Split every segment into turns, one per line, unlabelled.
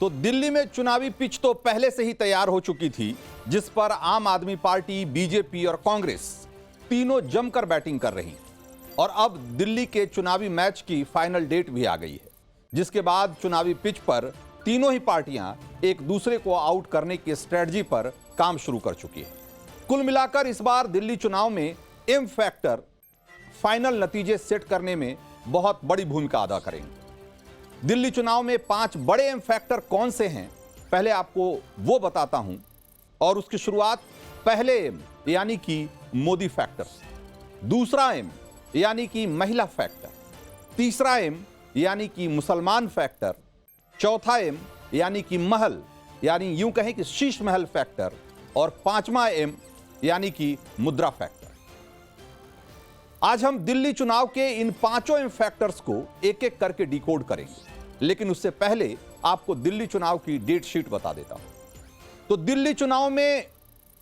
तो दिल्ली में चुनावी पिच तो पहले से ही तैयार हो चुकी थी, जिस पर आम आदमी पार्टी, बीजेपी और कांग्रेस तीनों जमकर बैटिंग कर रही। और अब दिल्ली के चुनावी मैच की फाइनल डेट भी आ गई है, जिसके बाद चुनावी पिच पर तीनों ही पार्टियां एक दूसरे को आउट करने की स्ट्रेटजी पर काम शुरू कर चुकी है। कुल मिलाकर इस बार दिल्ली चुनाव में एम फैक्टर फाइनल नतीजे सेट करने में बहुत बड़ी भूमिका अदा करेंगे। दिल्ली चुनाव में 5 बड़े एम फैक्टर कौन से हैं, पहले आपको वो बताता हूं। और उसकी शुरुआत पहले एम यानी कि मोदी फैक्टर से, दूसरा एम यानी कि महिला फैक्टर, तीसरा एम यानी कि मुसलमान फैक्टर, चौथा एम यानी कि महल यानी यूं कहें कि शीश महल फैक्टर, और पांचवा एम यानी कि मुद्रा फैक्टर। आज हम दिल्ली चुनाव के इन 5 एम फैक्टर्स को एक एक करके डिकोड करेंगे, लेकिन उससे पहले आपको दिल्ली चुनाव की डेट शीट बता देता हूं। तो दिल्ली चुनाव में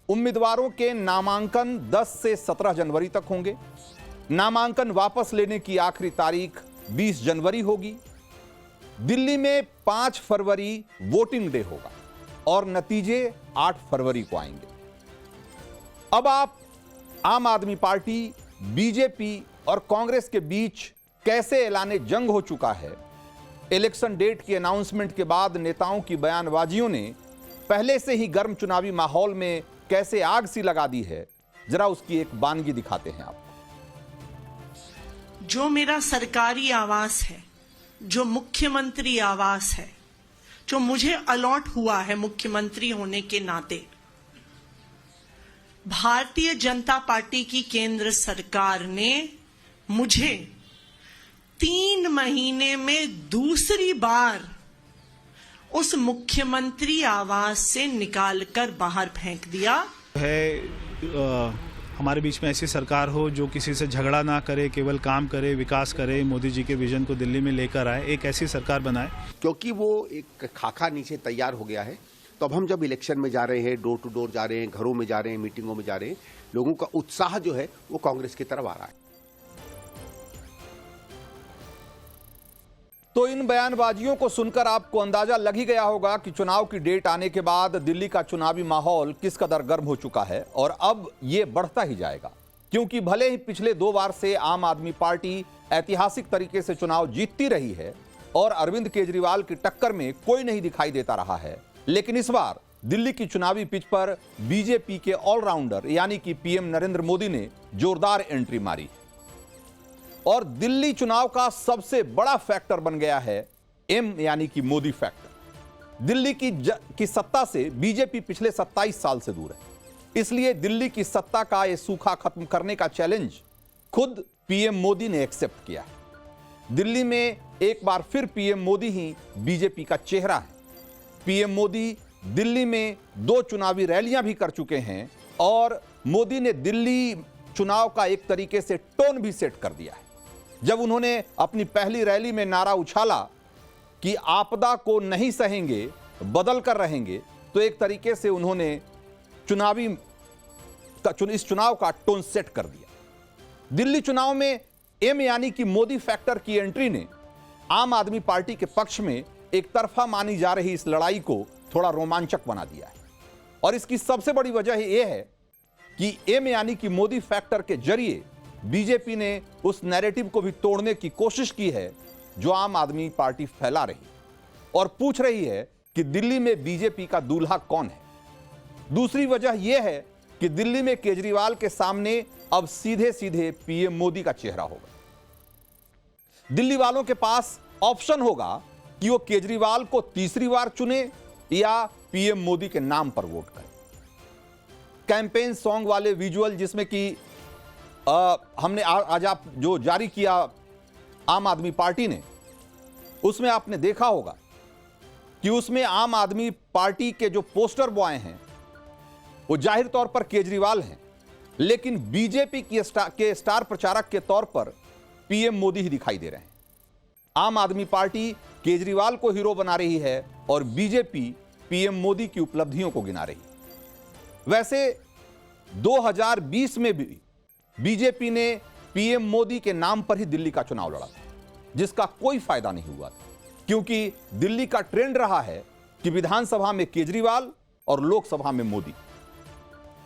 उम्मीदवारों के नामांकन 10 से 17 जनवरी तक होंगे। नामांकन वापस लेने की आखिरी तारीख 20 जनवरी होगी। दिल्ली में 5 फरवरी वोटिंग डे होगा और नतीजे 8 फरवरी को आएंगे। अब आप आम आदमी पार्टी, बीजेपी और कांग्रेस के बीच कैसे ऐलाने जंग हो चुका है, इलेक्शन डेट की अनाउंसमेंट के बाद नेताओं की बयानबाजियों ने पहले से ही गर्म चुनावी माहौल में कैसे आग सी लगा दी है, जरा उसकी एक वानगी दिखाते हैं आपको।
जो मेरा सरकारी आवास है, जो मुख्यमंत्री आवास है, जो मुझे अलॉट हुआ है मुख्यमंत्री होने के नाते, भारतीय जनता पार्टी की केंद्र सरकार ने मुझे 3 महीने में दूसरी बार उस मुख्यमंत्री आवास से निकालकर बाहर फेंक दिया
है। हमारे बीच में ऐसी सरकार हो जो किसी से झगड़ा ना करे, केवल काम करे, विकास करे, मोदी जी के विजन को दिल्ली में लेकर आए, एक ऐसी सरकार बनाए।
क्योंकि वो एक खाका नीचे तैयार हो गया है, तो अब हम जब इलेक्शन में जा रहे हैं, डोर टू डोर जा रहे हैं, घरों में जा रहे हैं, मीटिंगों में जा रहे हैं, लोगों का उत्साह जो है वो कांग्रेस की तरफ आ रहा है।
तो इन बयानबाजियों को सुनकर आपको अंदाजा लग ही गया होगा कि चुनाव की डेट आने के बाद दिल्ली का चुनावी माहौल किस कदर गर्म हो चुका है, और अब यह बढ़ता ही जाएगा। क्योंकि भले ही पिछले 2 बार से आम आदमी पार्टी ऐतिहासिक तरीके से चुनाव जीतती रही है और अरविंद केजरीवाल की टक्कर में कोई नहीं दिखाई देता रहा है, लेकिन इस बार दिल्ली की चुनावी पिच पर बीजेपी के ऑलराउंडर यानी कि पीएम नरेंद्र मोदी ने जोरदार एंट्री मारी और दिल्ली चुनाव का सबसे बड़ा फैक्टर बन गया है एम यानी कि मोदी फैक्टर। दिल्ली की सत्ता से बीजेपी पिछले 27 साल से दूर है, इसलिए दिल्ली की सत्ता का यह सूखा खत्म करने का चैलेंज खुद पीएम मोदी ने एक्सेप्ट किया है। दिल्ली में एक बार फिर पीएम मोदी ही बीजेपी का चेहरा है। पीएम मोदी दिल्ली में 2 चुनावी रैलियां भी कर चुके हैं और मोदी ने दिल्ली चुनाव का एक तरीके से टोन भी सेट कर दिया है। जब उन्होंने अपनी पहली रैली में नारा उछाला कि आपदा को नहीं सहेंगे, बदल कर रहेंगे, तो एक तरीके से उन्होंने इस चुनाव का टोन सेट कर दिया। दिल्ली चुनाव में एम यानी कि मोदी फैक्टर की एंट्री ने आम आदमी पार्टी के पक्ष में एक तरफा मानी जा रही इस लड़ाई को थोड़ा रोमांचक बना दिया है। और इसकी सबसे बड़ी वजह यह है कि एम यानी कि मोदी फैक्टर के जरिए बीजेपी ने उस नैरेटिव को भी तोड़ने की कोशिश की है जो आम आदमी पार्टी फैला रही और पूछ रही है कि दिल्ली में बीजेपी का दूल्हा कौन है। दूसरी वजह यह है कि दिल्ली में केजरीवाल के सामने अब सीधे सीधे पीएम मोदी का चेहरा होगा। दिल्ली वालों के पास ऑप्शन होगा कि वो केजरीवाल को तीसरी बार चुने या पीएम मोदी के नाम पर वोट करें। कैंपेन सॉन्ग वाले विजुअल जिसमें कि हमने आज आप जो जारी किया आम आदमी पार्टी ने, उसमें आपने देखा होगा कि उसमें आम आदमी पार्टी के जो पोस्टर बॉय हैं वो जाहिर तौर पर केजरीवाल हैं, लेकिन बीजेपी के स्टार प्रचारक के तौर पर पीएम मोदी ही दिखाई दे रहे हैं। आम आदमी पार्टी केजरीवाल को हीरो बना रही है और बीजेपी पीएम मोदी की उपलब्धियों को गिना रही है। वैसे 2020 में भी बीजेपी ने पीएम मोदी के नाम पर ही दिल्ली का चुनाव लड़ा था, जिसका कोई फायदा नहीं हुआ था, क्योंकि दिल्ली का ट्रेंड रहा है कि विधानसभा में केजरीवाल और लोकसभा में मोदी।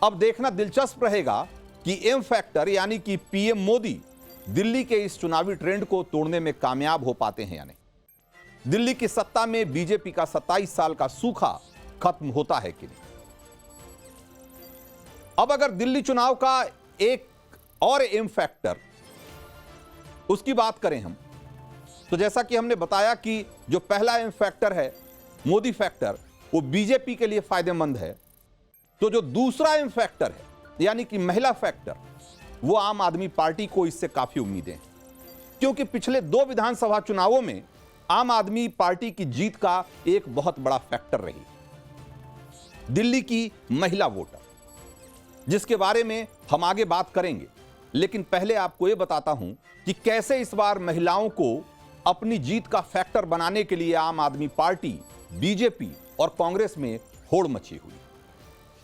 अब देखना दिलचस्प रहेगा कि एम फैक्टर यानी कि पीएम मोदी दिल्ली के इस चुनावी ट्रेंड को तोड़ने में कामयाब हो पाते हैं या नहीं। दिल्ली की सत्ता में बीजेपी का 27 साल का सूखा खत्म होता है कि नहीं। अब अगर दिल्ली चुनाव का एक और एम फैक्टर उसकी बात करें हम, तो जैसा कि हमने बताया कि जो पहला एम फैक्टर है मोदी फैक्टर, वो बीजेपी के लिए फायदेमंद है। तो जो दूसरा एम फैक्टर है यानी कि महिला फैक्टर, वो आम आदमी पार्टी को इससे काफी उम्मीदें हैं, क्योंकि पिछले 2 विधानसभा चुनावों में आम आदमी पार्टी की जीत का एक बहुत बड़ा फैक्टर रही दिल्ली की महिला वोटर, जिसके बारे में हम आगे बात करेंगे। लेकिन पहले आपको यह बताता हूं कि कैसे इस बार महिलाओं को अपनी जीत का फैक्टर बनाने के लिए आम आदमी पार्टी, बीजेपी और कांग्रेस में होड़ मची हुई।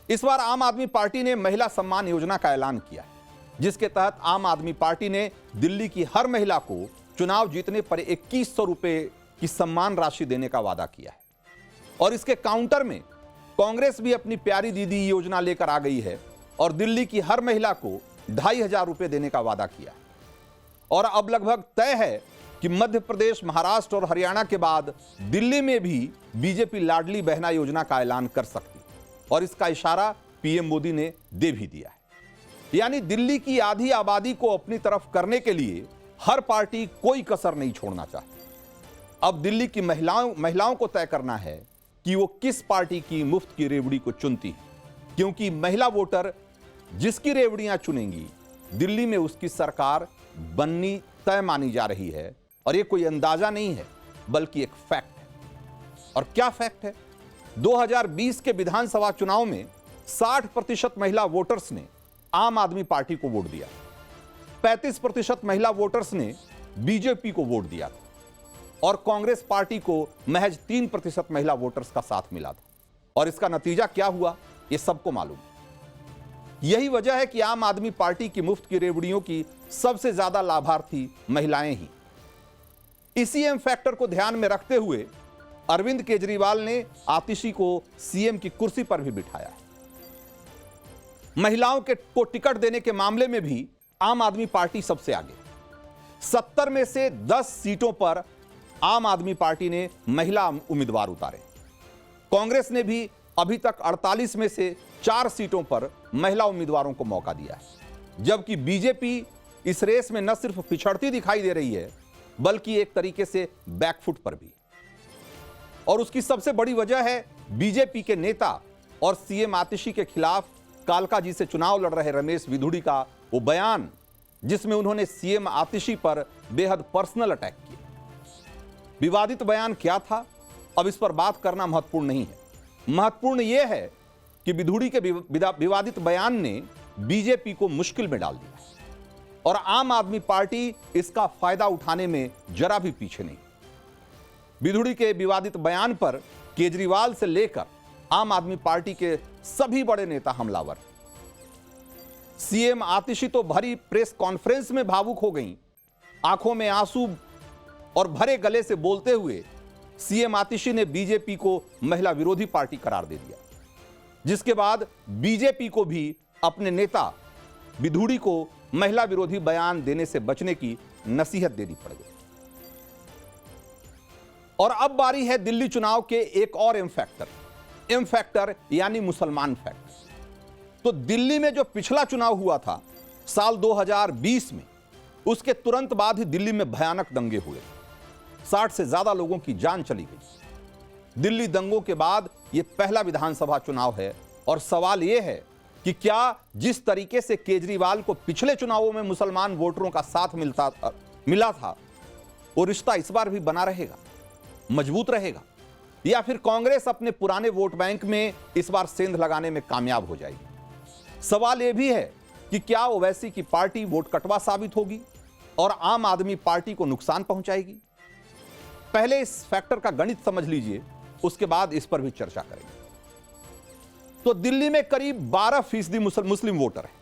इस बार आम आदमी पार्टी ने महिला सम्मान योजना का ऐलान किया है, जिसके तहत आम आदमी पार्टी ने दिल्ली की हर महिला को चुनाव जीतने पर 2100 रुपए की सम्मान राशि देने का वादा किया है। और इसके काउंटर में कांग्रेस भी अपनी प्यारी दीदी योजना लेकर आ गई है और दिल्ली की हर महिला को 2500 रुपए देने का वादा किया है। और अब लगभग तय है कि मध्य प्रदेश, महाराष्ट्र और हरियाणा के बाद दिल्ली में भी बीजेपी लाडली बहना योजना का ऐलान कर सकती है, और इसका इशारा पीएम मोदी ने दे भी दिया है। यानी दिल्ली की आधी आबादी को अपनी तरफ करने के लिए हर पार्टी कोई कसर नहीं छोड़ना चाहती। अब दिल्ली की महिलाओं को तय करना है कि वो किस पार्टी की मुफ्त की रेवड़ी को चुनती है, क्योंकि महिला वोटर जिसकी रेवड़ियां चुनेंगी दिल्ली में उसकी सरकार बननी तय मानी जा रही है। और ये कोई अंदाजा नहीं है बल्कि एक फैक्ट है। और क्या फैक्ट है? 2020 के विधानसभा चुनाव में 60% महिला वोटर्स ने आम आदमी पार्टी को वोट दिया, 35% महिला वोटर्स ने बीजेपी को वोट दिया था, और कांग्रेस पार्टी को महज 3% महिला वोटर्स का साथ मिला था। और इसका नतीजा क्या हुआ ये सबको मालूम। यही वजह है कि आम आदमी पार्टी की मुफ्त की रेवड़ियों की सबसे ज्यादा लाभार्थी महिलाएं ही। इसी एम फैक्टर को ध्यान में रखते हुए अरविंद केजरीवाल ने आतिशी को सीएम की कुर्सी पर भी बिठाया है। महिलाओं को टिकट देने के मामले में भी आम आदमी पार्टी सबसे आगे। 70 में से 10 सीटों पर आम आदमी पार्टी ने महिला उम्मीदवार उतारे। कांग्रेस ने भी अभी तक 48 में से 4 सीटों पर महिला उम्मीदवारों को मौका दिया है, जबकि बीजेपी इस रेस में न सिर्फ पिछड़ती दिखाई दे रही है बल्कि एक तरीके से बैकफुट पर भी। और उसकी सबसे बड़ी वजह है बीजेपी के नेता और सीएम आतिशी के खिलाफ कालका जी से चुनाव लड़ रहे रमेश विधुड़ी का वो बयान, जिसमें उन्होंने सीएम आतिशी पर बेहद पर्सनल अटैक किया। विवादित बयान क्या था, अब इस पर बात करना महत्वपूर्ण नहीं है। महत्वपूर्ण यह है कि विधुड़ी के विवादित बयान ने बीजेपी को मुश्किल में डाल दिया और आम आदमी पार्टी इसका फायदा उठाने में जरा भी पीछे नहीं। विधुड़ी के विवादित बयान पर केजरीवाल से लेकर आम आदमी पार्टी के सभी बड़े नेता हमलावर। सीएम आतिशी तो भरी प्रेस कॉन्फ्रेंस में भावुक हो गईं, आंखों में आंसू और भरे गले से बोलते हुए सीएम आतिशी ने बीजेपी को महिला विरोधी पार्टी करार दे दिया, जिसके बाद बीजेपी को भी अपने नेता विधुड़ी को महिला विरोधी बयान देने से बचने की नसीहत देनी पड़ गई। और अब बारी है दिल्ली चुनाव के एक और एम फैक्टर यानी मुसलमान फैक्टर। तो दिल्ली में जो पिछला चुनाव हुआ था साल 2020 में, उसके तुरंत बाद ही दिल्ली में भयानक दंगे हुए, 60 से ज्यादा लोगों की जान चली गई। दिल्ली दंगों के बाद यह पहला विधानसभा चुनाव है और सवाल यह है कि क्या जिस तरीके से केजरीवाल को पिछले चुनावों में मुसलमान वोटरों का साथ मिला था, वो रिश्ता इस बार भी बना रहेगा, मजबूत रहेगा, या फिर कांग्रेस अपने पुराने वोट बैंक में इस बार सेंध लगाने में कामयाब हो जाएगी। सवाल यह भी है कि क्या ओवैसी की पार्टी वोट कटवा साबित होगी और आम आदमी पार्टी को नुकसान पहुंचाएगी। पहले इस फैक्टर का गणित समझ लीजिए, उसके बाद इस पर भी चर्चा करेंगे। तो दिल्ली में करीब 12% मुस्लिम वोटर है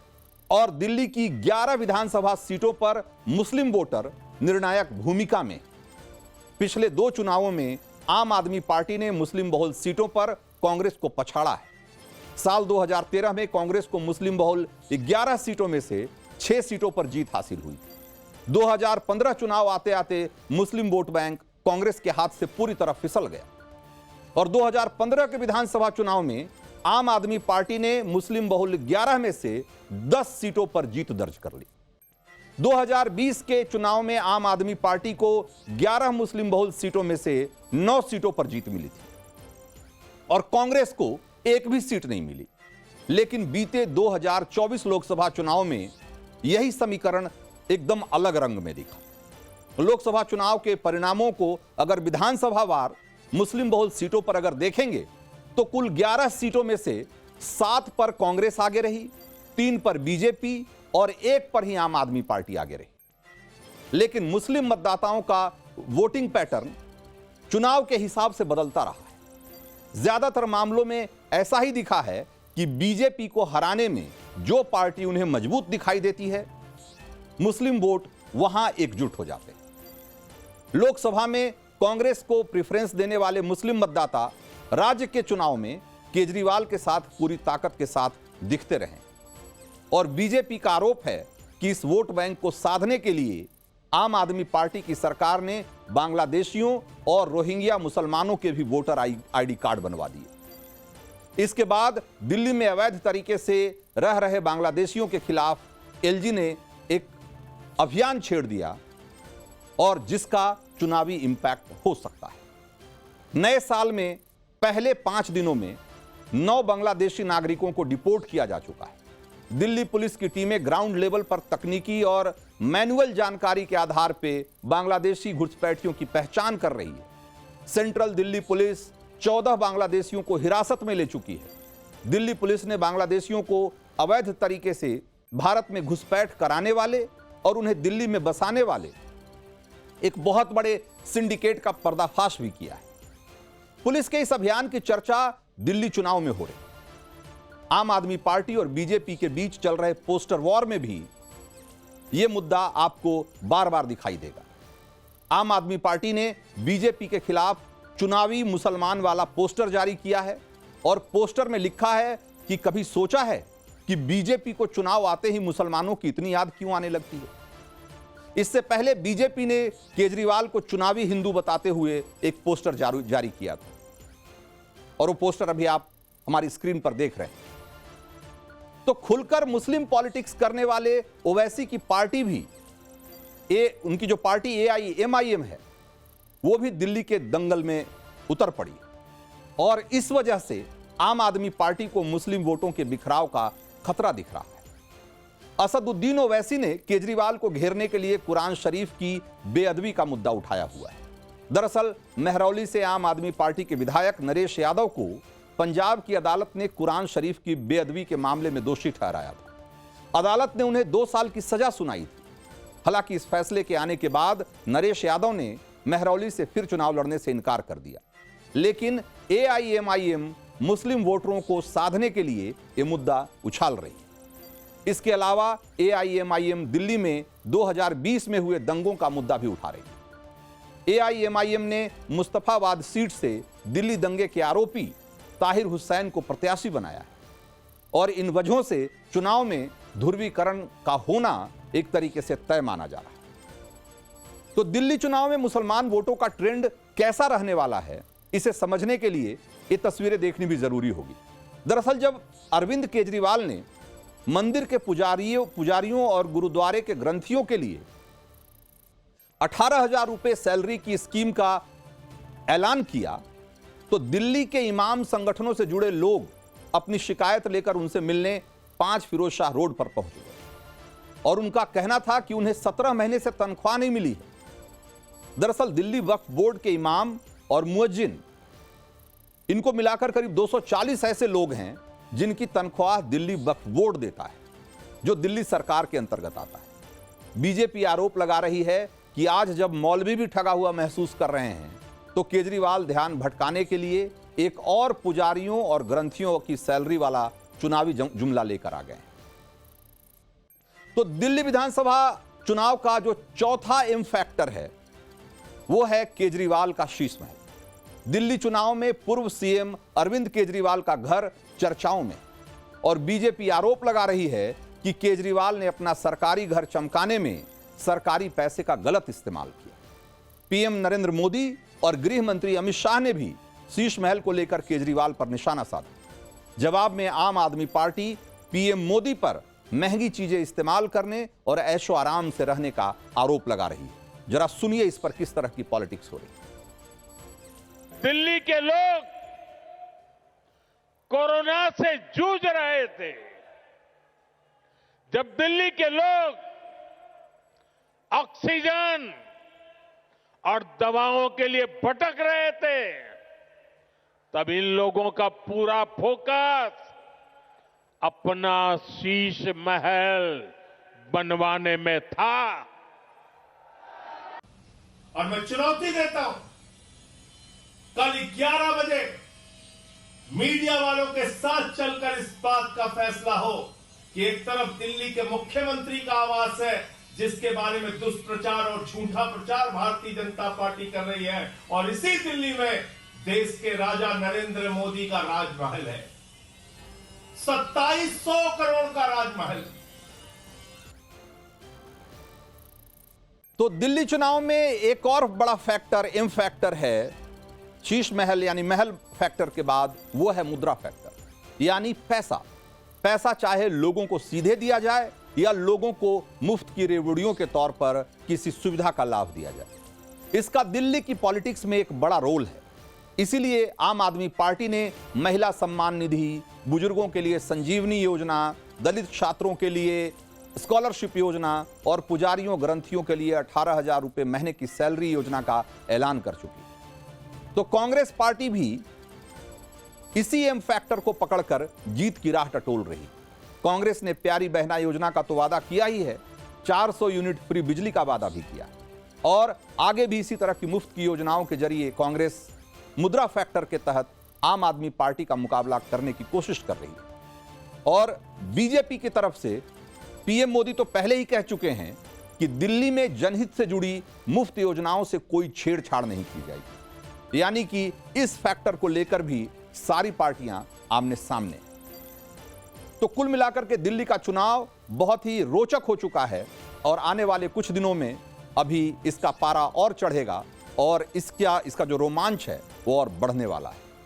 और दिल्ली की 11 विधानसभा सीटों पर मुस्लिम वोटर निर्णायक भूमिका में। पिछले 2 चुनावों में आम आदमी पार्टी ने मुस्लिम बहुल सीटों पर कांग्रेस को पछाड़ा है। साल 2013 में कांग्रेस को मुस्लिम बहुल 11 सीटों में से 6 सीटों पर जीत हासिल हुई। 2015 चुनाव आते आते मुस्लिम वोट बैंक कांग्रेस के हाथ से पूरी तरह फिसल गया और 2015 के विधानसभा चुनाव में आम आदमी पार्टी ने मुस्लिम बहुल 11 में से 10 सीटों पर जीत दर्ज कर ली। 2020 के चुनाव में आम आदमी पार्टी को 11 मुस्लिम बहुल सीटों में से 9 सीटों पर जीत मिली थी और कांग्रेस को एक भी सीट नहीं मिली। लेकिन बीते 2024 लोकसभा चुनाव में यही समीकरण एकदम अलग रंग में दिखा। लोकसभा चुनाव के परिणामों को अगर विधानसभा वार मुस्लिम बहुल सीटों पर अगर देखेंगे तो कुल 11 सीटों में से 7 पर कांग्रेस आगे रही, 3 पर बीजेपी और 1 पर ही आम आदमी पार्टी आगे रही। लेकिन मुस्लिम मतदाताओं का वोटिंग पैटर्न चुनाव के हिसाब से बदलता रहा है। ज्यादातर मामलों में ऐसा ही दिखा है कि बीजेपी को हराने में जो पार्टी उन्हें मजबूत दिखाई देती है, मुस्लिम वोट वहां एकजुट हो जाते हैं। लोकसभा में कांग्रेस को प्रेफरेंस देने वाले मुस्लिम मतदाता राज्य के चुनाव में केजरीवाल के साथ पूरी ताकत के साथ दिखते रहे और बीजेपी का आरोप है कि इस वोट बैंक को साधने के लिए आम आदमी पार्टी की सरकार ने बांग्लादेशियों और रोहिंग्या मुसलमानों के भी वोटर आईडी कार्ड बनवा दिए। इसके बाद दिल्ली में अवैध तरीके से रह रहे बांग्लादेशियों के खिलाफ एलजी ने एक अभियान छेड़ दिया और जिसका चुनावी इंपैक्ट हो सकता है। नए साल में पहले 5 दिनों में 9 बांग्लादेशी नागरिकों को डिपोर्ट किया जा चुका है। दिल्ली पुलिस की टीमें ग्राउंड लेवल पर तकनीकी और मैनुअल जानकारी के आधार पर बांग्लादेशी घुसपैठियों की पहचान कर रही है। सेंट्रल दिल्ली पुलिस 14 बांग्लादेशियों को हिरासत में ले चुकी है। दिल्ली पुलिस ने बांग्लादेशियों को अवैध तरीके से भारत में घुसपैठ कराने वाले और उन्हें दिल्ली में बसाने वाले एक बहुत बड़े सिंडिकेट का पर्दाफाश भी किया है। पुलिस के इस अभियान की चर्चा दिल्ली चुनाव में हो रही। आम आदमी पार्टी और बीजेपी के बीच चल रहे पोस्टर वॉर में भी यह मुद्दा आपको बार बार दिखाई देगा। आम आदमी पार्टी ने बीजेपी के खिलाफ चुनावी मुसलमान वाला पोस्टर जारी किया है और पोस्टर में लिखा है कि कभी सोचा है कि बीजेपी को चुनाव आते ही मुसलमानों की इतनी याद क्यों आने लगती है। इससे पहले बीजेपी ने केजरीवाल को चुनावी हिंदू बताते हुए एक पोस्टर जारी किया था और वो पोस्टर अभी आप हमारी स्क्रीन पर देख रहे हैं। तो खुलकर मुस्लिम पॉलिटिक्स करने वाले ओवैसी की पार्टी भी उनकी जो पार्टी AIMIM है वो भी दिल्ली के दंगल में उतर पड़ी और इस वजह से आम आदमी पार्टी को मुस्लिम वोटों के बिखराव का खतरा दिख रहा है। असदुद्दीन ओवैसी ने केजरीवाल को घेरने के लिए कुरान शरीफ की बेअदबी का मुद्दा उठाया हुआ है। दरअसल मेहरौली से आम आदमी पार्टी के विधायक नरेश यादव को पंजाब की अदालत ने कुरान शरीफ की बेअदबी के मामले में दोषी ठहराया था। अदालत ने उन्हें 2 साल की सजा सुनाई थी। हालांकि इस फैसले के आने के बाद नरेश यादव ने मेहरौली से फिर चुनाव लड़ने से इनकार कर दिया। लेकिन AIMIM मुस्लिम वोटरों को साधने के लिए यह मुद्दा उछाल रही है। इसके अलावा AIMIM दिल्ली में 2020 में हुए दंगों का मुद्दा भी उठा रही है। AIMIM ने मुस्तफाबाद सीट से दिल्ली दंगे के आरोपी ताहिर हुसैन को प्रत्याशी बनाया है और इन वजहों से चुनाव में ध्रुवीकरण का होना एक तरीके से तय माना जा रहा है। तो दिल्ली चुनाव में मुसलमान वोटों का ट्रेंड कैसा रहने वाला है, इसे समझने के लिए ये तस्वीरें देखनी भी जरूरी होगी। दरअसल जब अरविंद केजरीवाल ने मंदिर के पुजारियों और गुरुद्वारे के ग्रंथियों के लिए 18,000 रुपए सैलरी की स्कीम का ऐलान किया तो दिल्ली के इमाम संगठनों से जुड़े लोग अपनी शिकायत लेकर उनसे मिलने 5 फिरोज शाह रोड पर पहुंच गए और उनका कहना था कि उन्हें 17 महीने से तनख्वाह नहीं मिली है। दरअसल दिल्ली वक्फ बोर्ड के इमाम और मुअज्जिन, इनको मिलाकर करीब 240 ऐसे लोग हैं जिनकी तनख्वाह दिल्ली वक्फ बोर्ड देता है, जो दिल्ली सरकार के अंतर्गत आता है। बीजेपी आरोप लगा रही है कि आज जब मौलवी भी ठगा हुआ महसूस कर रहे हैं तो केजरीवाल ध्यान भटकाने के लिए एक और पुजारियों और ग्रंथियों की सैलरी वाला चुनावी जुमला लेकर आ गए। तो दिल्ली विधानसभा चुनाव का जो चौथा एम फैक्टर है वो है केजरीवाल का शीश महल। दिल्ली चुनाव में पूर्व सीएम अरविंद केजरीवाल का घर चर्चाओं में, और बीजेपी आरोप लगा रही है कि केजरीवाल ने अपना सरकारी घर चमकाने में सरकारी पैसे का गलत इस्तेमाल किया। पीएम नरेंद्र मोदी और गृह मंत्री अमित शाह ने भी शीश महल को लेकर केजरीवाल पर निशाना साधा। जवाब में आम आदमी पार्टी पीएम मोदी पर महंगी चीजें इस्तेमाल करने और ऐशो आराम से रहने का आरोप लगा रही है। जरा सुनिए इस पर किस तरह की पॉलिटिक्स हो रही है।
दिल्ली के लोग कोरोना से जूझ रहे थे। जब दिल्ली के लोग ऑक्सीजन और दवाओं के लिए भटक रहे थे, तब इन लोगों का पूरा फोकस अपना शीश महल बनवाने में था।
और मैं चुनौती देता हूं, कल 11 बजे मीडिया वालों के साथ चलकर इस बात का फैसला हो कि एक तरफ दिल्ली के मुख्यमंत्री का आवास है जिसके बारे में दुष्प्रचार और झूठा प्रचार भारतीय जनता पार्टी कर रही है, और इसी दिल्ली में देश के राजा नरेंद्र मोदी का राजमहल है, 2700 करोड़ का राजमहल।
तो दिल्ली चुनाव में एक और बड़ा फैक्टर, एम फैक्टर है शीश महल यानी महल फैक्टर के बाद, वो है मुद्रा फैक्टर यानी पैसा। पैसा चाहे लोगों को सीधे दिया जाए या लोगों को मुफ्त की रेवड़ियों के तौर पर किसी सुविधा का लाभ दिया जाए, इसका दिल्ली की पॉलिटिक्स में एक बड़ा रोल है। इसीलिए आम आदमी पार्टी ने महिला सम्मान निधि, बुजुर्गों के लिए संजीवनी योजना, दलित छात्रों के लिए स्कॉलरशिप योजना और पुजारियों ग्रंथियों के लिए 18,000 रुपए महीने की सैलरी योजना का ऐलान कर चुकी है। तो कांग्रेस पार्टी भी इसी एम फैक्टर को पकड़कर जीत की राह टटोल रही। कांग्रेस ने प्यारी बहना योजना का तो वादा किया ही है, 400 यूनिट फ्री बिजली का वादा भी किया, और आगे भी इसी तरह की मुफ्त की योजनाओं के जरिए कांग्रेस मुद्रा फैक्टर के तहत आम आदमी पार्टी का मुकाबला करने की कोशिश कर रही है। और बीजेपी की तरफ से पीएम मोदी तो पहले ही कह चुके हैं कि दिल्ली में जनहित से जुड़ी मुफ्त योजनाओं से कोई छेड़छाड़ नहीं की जाएगी, यानी कि इस फैक्टर को लेकर भी सारी पार्टियां आमने सामने। तो कुल मिलाकर के दिल्ली का चुनाव बहुत ही रोचक हो चुका है, और आने वाले कुछ दिनों में अभी इसका पारा और चढ़ेगा और इसका जो रोमांच है वो और बढ़ने वाला है।